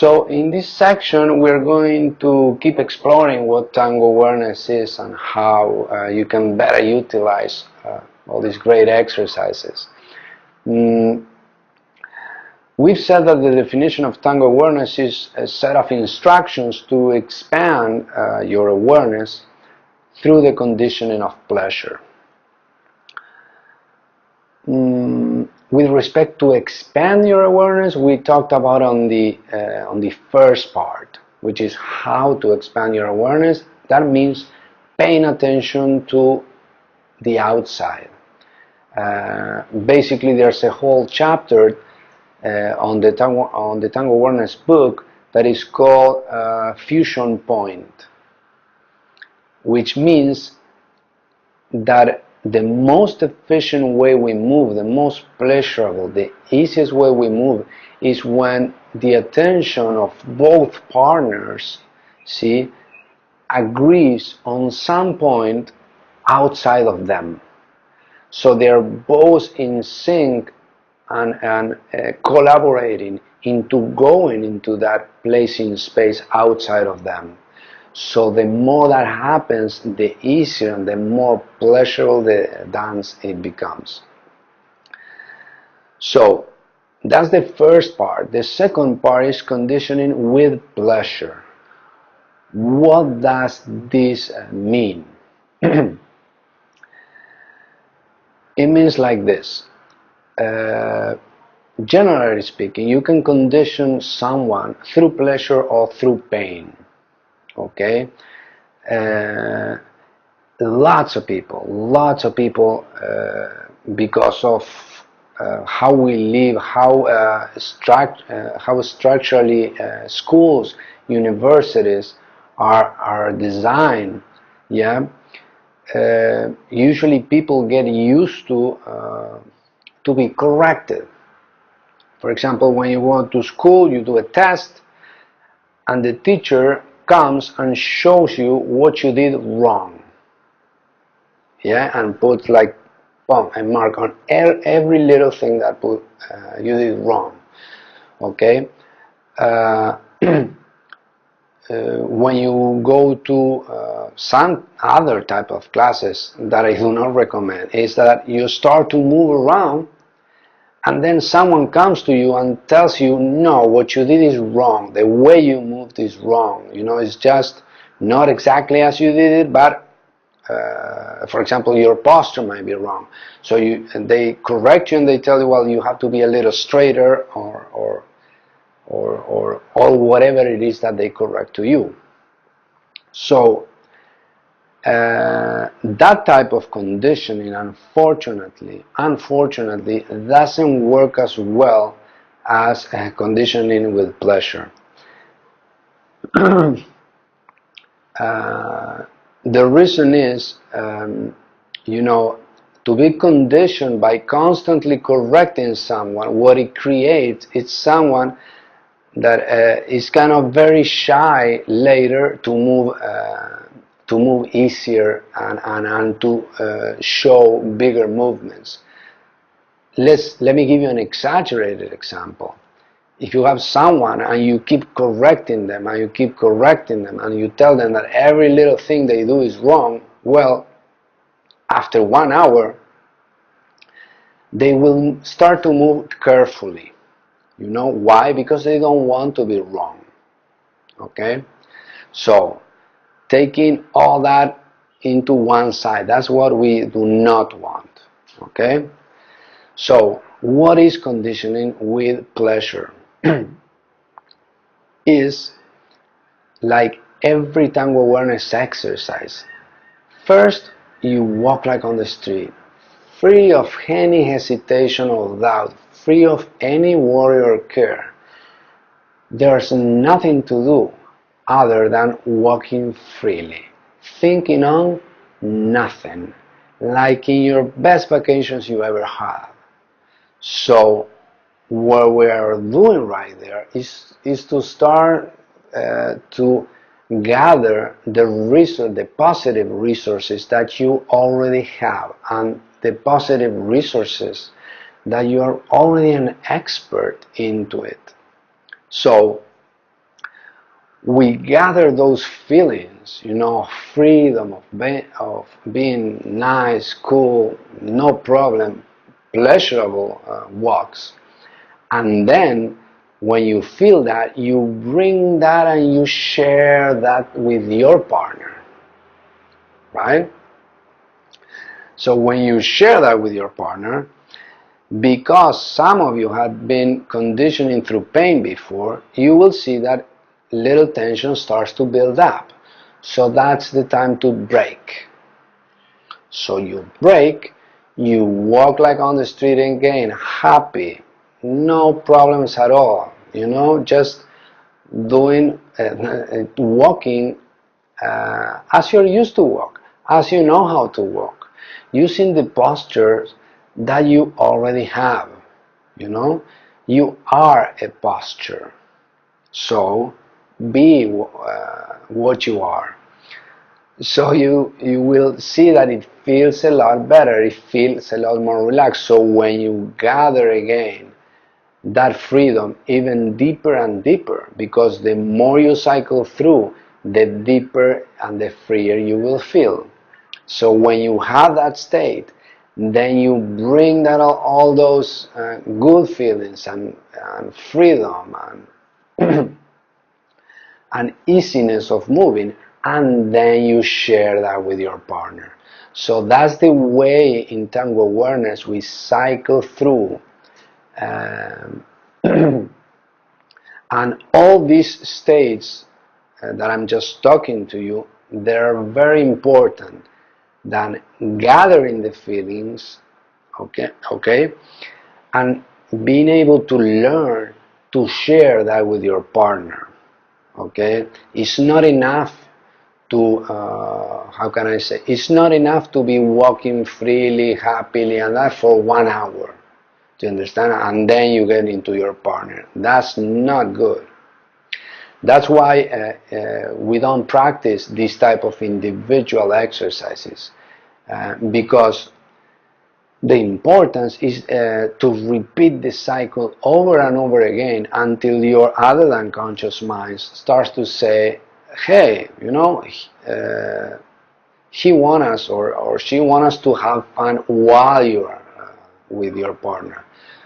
So in this section we're going to keep exploring what Tango awareness is and how you can better utilize all these great exercises. We've said that the definition of Tango awareness is a set of instructions to expand your awareness through the conditioning of pleasure. With respect to expand your awareness, we talked about on the first part, which is how to expand your awareness. That means paying attention to the outside. Basically, there's a whole chapter on the Tango awareness book that is called fusion point, which means that the most efficient way we move, the most pleasurable, the easiest way we move is when the attention of both partners, agrees on some point outside of them. So they're both in sync and collaborating into going into that place in space outside of them. So the more that happens, the easier and the more pleasurable the dance it becomes. So that's the first part. The second part is conditioning with pleasure. What does this mean? It means like this. Generally speaking, you can condition someone through pleasure or through pain. Okay, lots of people because of how we live, how structurally schools, universities are designed. Usually people get used to be corrected. For example, when you go to school, you do a test and the teacher comes and shows you what you did wrong, and puts like a mark on every little thing that you did wrong. Okay. When you go to some other type of classes that I do not recommend, is that you start to move around and then someone comes to you and tells you, no, what you did is wrong, the way you moved is wrong, it's just not exactly as you did it, but for example, your posture might be wrong. So they correct you and they tell you, well, you have to be a little straighter or whatever it is that they correct to you. So that type of conditioning, unfortunately, doesn't work as well as conditioning with pleasure. The reason is, to be conditioned by constantly correcting someone, what it creates is someone that is kind of very shy later to move easier and to show bigger movements. Let me give you an exaggerated example. If you have someone and you keep correcting them and you tell them that every little thing they do is wrong, well, after 1 hour they will start to move carefully. Why? Because they don't want to be wrong. Okay? So taking all that into one side, that's what we do not want. Okay? So what is conditioning with pleasure? Is like every Tango awareness exercise. First, you walk like on the street, free of any hesitation or doubt, free of any worry or care. There's nothing to do other than walking freely, thinking on nothing, like in your best vacations you ever had. So what we are doing right there is to start to gather the positive resources that you already have, and the positive resources that you are already an expert into it. So we gather those feelings, you know, freedom of being nice, cool, no problem, pleasurable walks. And then when you feel that, you bring that and you share that with your partner, right? So when you share that with your partner, because some of you had been conditioning through pain before, you will see that little tension starts to build up. So that's the time to break. So you break, you walk like on the street again, happy, no problems at all, you know, just doing, walking as you're used to walk, as you know how to walk, using the postures that you already have, you know, you are a posture, so be what you are. So you will see that it feels a lot better, it feels a lot more relaxed. So when you gather again that freedom even deeper and deeper, because the more you cycle through, the deeper and the freer you will feel. So when you have that state, then you bring that all those good feelings and freedom and easiness of moving, and then you share that with your partner. So that's the way in Tango awareness we cycle through. Um, and all these states that I'm just talking to you, they're very important than gathering the feelings, okay, and being able to learn to share that with your partner. Okay, it's not enough to how can I say, it's not enough to be walking freely, happily, and that for 1 hour. Do you understand? And then you get into your partner. That's not good. That's why we don't practice this type of individual exercises, because the importance is to repeat the cycle over and over again until your other than conscious mind starts to say, hey, you know, he wants us or she wants us to have fun while you are with your partner.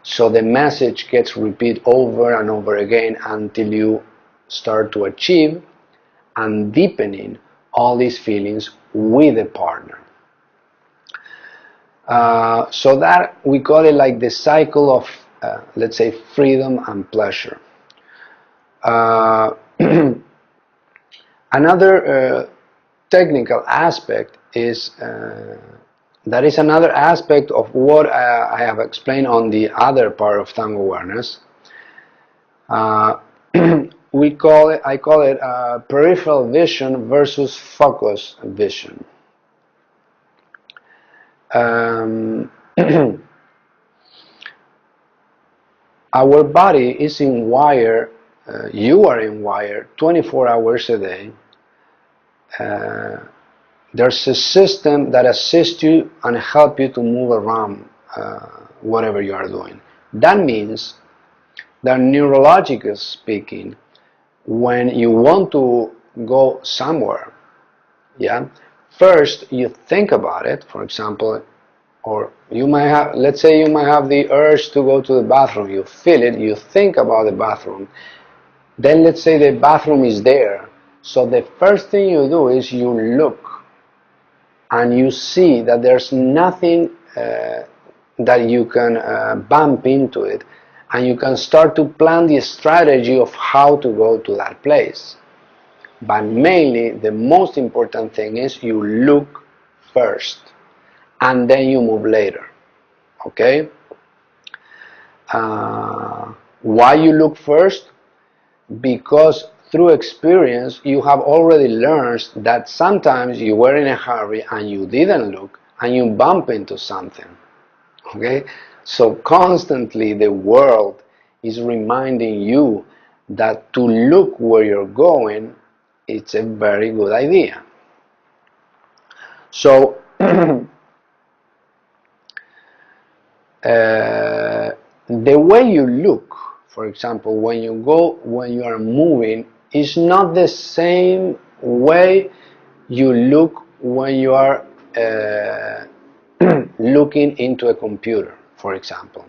So the message gets repeated over and over again until you start to achieve and deepening all these feelings with a partner. So that we call it like the cycle of, let's say, freedom and pleasure. Another technical aspect is that is another aspect of what I have explained on the other part of Tango awareness. I call it peripheral vision versus focus vision. Our body is in wire, you are in wire 24 hours a day. There's a system that assists you and help you to move around whatever you are doing. That means that neurologically speaking, when you want to go somewhere, yeah, first you think about it, for example, or you might have, let's say you might have the urge to go to the bathroom, you feel it, you think about the bathroom, then let's say the bathroom is there, so the first thing you do is you look and you see that there's nothing that you can bump into it, and you can start to plan the strategy of how to go to that place. But mainly the most important thing is you look first and then you move later. Okay? Why you look first? Because through experience you have already learned that sometimes you were in a hurry and you didn't look and you bump into something. Okay? So constantly the world is reminding you that to look where you're going, it's a very good idea. So the way you look, for example, when you are moving, It's not the same way you look when you are looking into a computer, for example.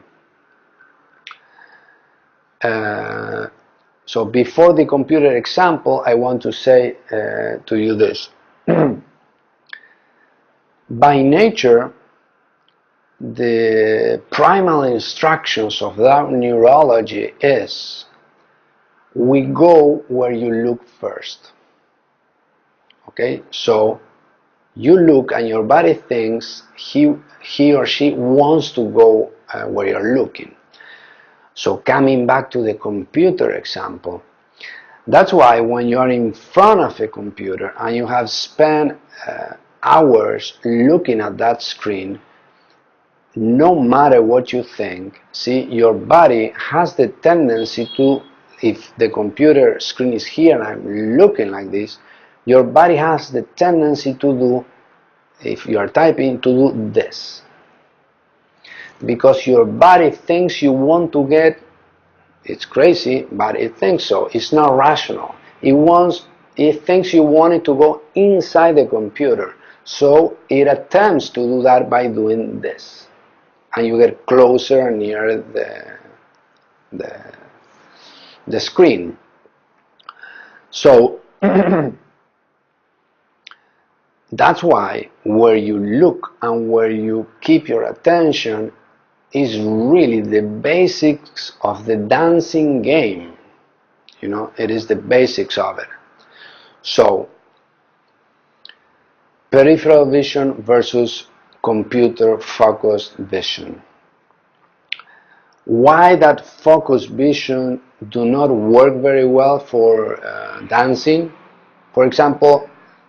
So before the computer example, I want to say to you this. By nature, the primal instructions of that neurology is we go where you look first. Okay, so you look and your body thinks he or she wants to go where you're looking. So coming back to the computer example, that's why when you are in front of a computer and you have spent hours looking at that screen, no matter what you think, see, your body has the tendency to, if the computer screen is here and I'm looking like this, your body has the tendency to do, if you are typing, to do this. Because your body thinks you want to get, it's crazy, but it thinks so. It's not rational. It thinks you want it to go inside the computer. So it attempts to do that by doing this. And you get closer and nearer the screen. So that's why where you look and where you keep your attention is really the basics of the dancing game. You know, it is the basics of it. So, peripheral vision versus computer focused vision. Why that focused vision do not work very well for dancing? For example,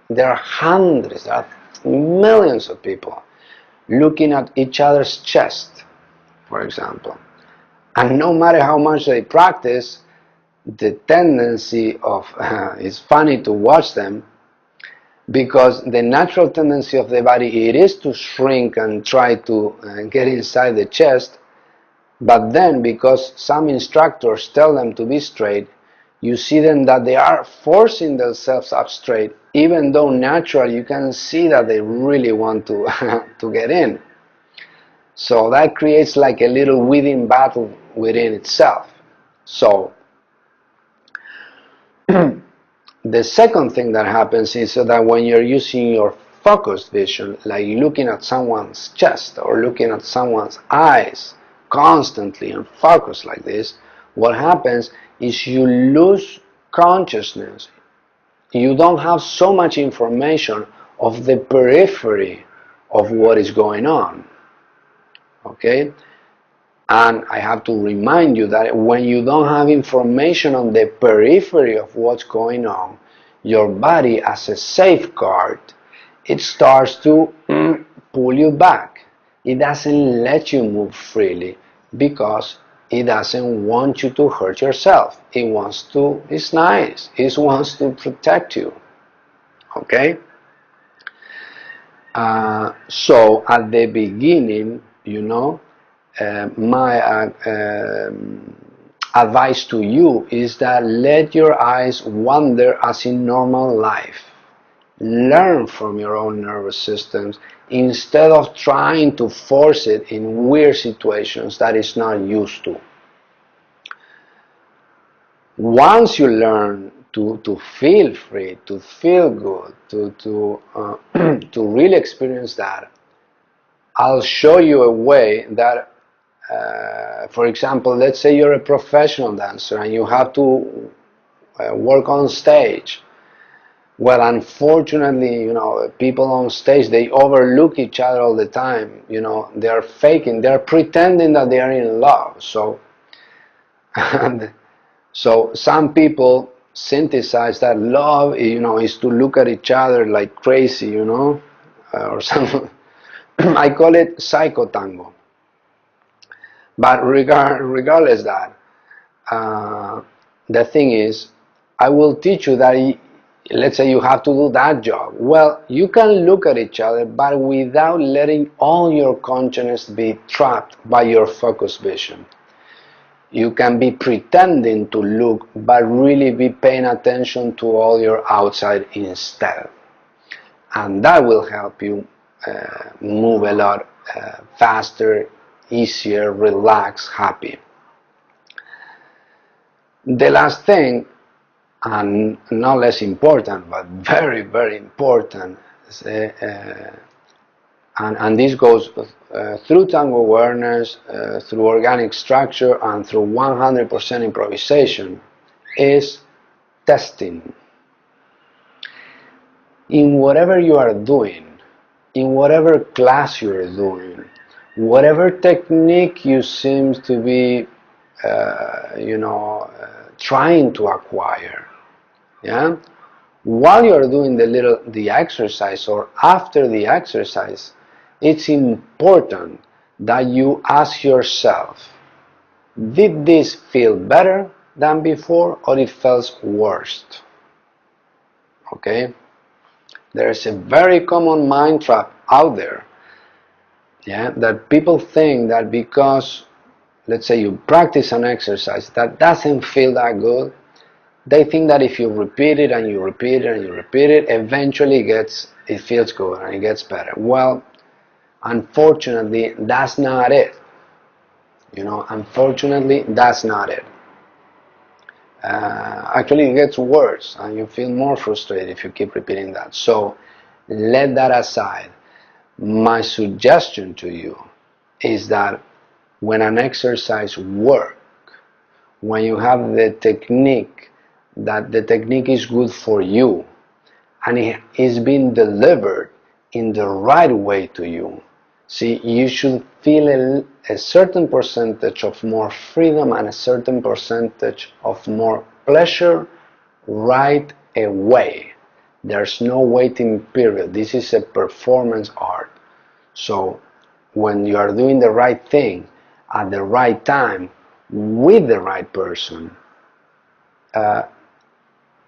there are hundreds, there are millions of people looking at each other's chest, for example. And no matter how much they practice, the tendency of, it's funny to watch them, because the natural tendency of the body, it is to shrink and try to get inside the chest, but then because some instructors tell them to be straight, you see them that they are forcing themselves up straight, even though naturally you can see that they really want to, to get in. So that creates like a little within battle within itself. So the second thing that happens is that when you're using your focused vision, like looking at someone's chest or looking at someone's eyes constantly and focused like this, what happens is you lose consciousness. You don't have so much information of the periphery of what is going on. Okay? And I have to remind you that when you don't have information on the periphery of what's going on, your body, as a safeguard, it starts to pull you back. It doesn't let you move freely because it doesn't want you to hurt yourself. It wants to, it's nice, it wants to protect you. Okay? So at the beginning, you know, my advice to you is that let your eyes wander as in normal life. Learn from your own nervous systems instead of trying to force it in weird situations that it's not used to. Once you learn to feel free, to feel good, to really experience that, I'll show you a way that for example, let's say you're a professional dancer and you have to work on stage. Well, unfortunately, you know, people on stage, they overlook each other all the time. You know, they're faking, they're pretending that they are in love. So, so some people synthesize that love, you know, is to look at each other like crazy, you know, or something. I call it psycho tango. But regardless that, the thing is, I will teach you that, let's say you have to do that job. Well, you can look at each other, but without letting all your consciousness be trapped by your focused vision. You can be pretending to look, but really be paying attention to all your outside instead. And that will help you move a lot faster, easier, relaxed, happy. The last thing, and not less important, but very, very important, and this goes through Tango awareness, through organic structure, and through 100% improvisation, is testing. In whatever you are doing, in whatever class you are doing, whatever technique you seem to be, trying to acquire, yeah. While you are doing the exercise or after the exercise, it's important that you ask yourself, did this feel better than before, or it felt worse? Okay? There's a very common mind trap out there, yeah, that people think that because, let's say, you practice an exercise that doesn't feel that good, they think that if you repeat it and you repeat it and you repeat it, eventually it feels good and it gets better. Well, unfortunately, that's not it. Unfortunately, that's not it. Actually, it gets worse and you feel more frustrated if you keep repeating that. So let that aside. My suggestion to you is that when an exercise works, when you have the technique, that the technique is good for you and it is being delivered in the right way to you, see, you should feel a certain percentage of more freedom and a certain percentage of more pleasure right away. There's no waiting period. This is a performance art. So when you are doing the right thing at the right time with the right person,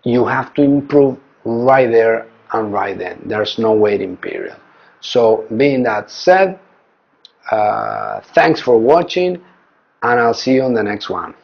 you have to improve right there and right then. There's no waiting period. So being that said, thanks for watching, and I'll see you on the next one.